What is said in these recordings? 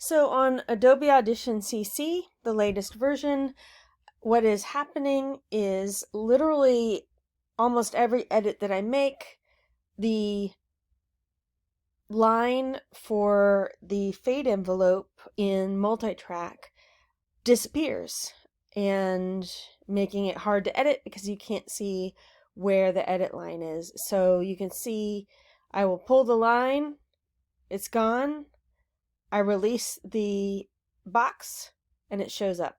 So on Adobe Audition CC, the latest version, what is happening is literally almost every edit that I make, the line for the fade envelope in multi-track disappears and making it hard to edit because you can't see where the edit line is. So you can see I will pull the line, it's gone. I release the box and it shows up.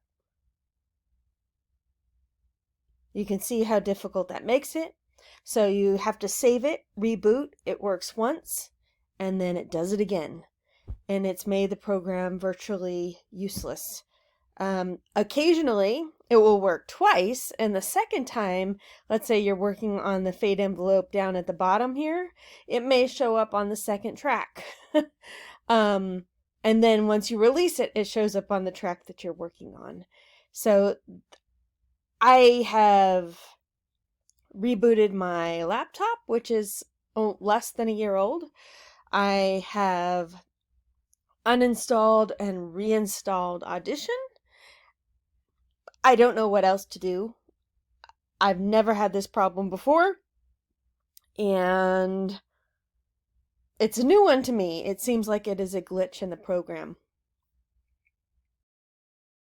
You can see how difficult that makes it. So you have to save it, reboot, it works once, and then it does it again. And it's made the program virtually useless. Occasionally, it will work twice, and the second time, let's say you're working on the fade envelope down at the bottom here, it may show up on the second track. um, and then once you release it, it shows up on the track that you're working on. So I have rebooted my laptop, which is less than a year old. I have uninstalled and reinstalled Audition. I don't know what else to do. I've never had this problem before, and it's a new one to me. It seems like it is a glitch in the program.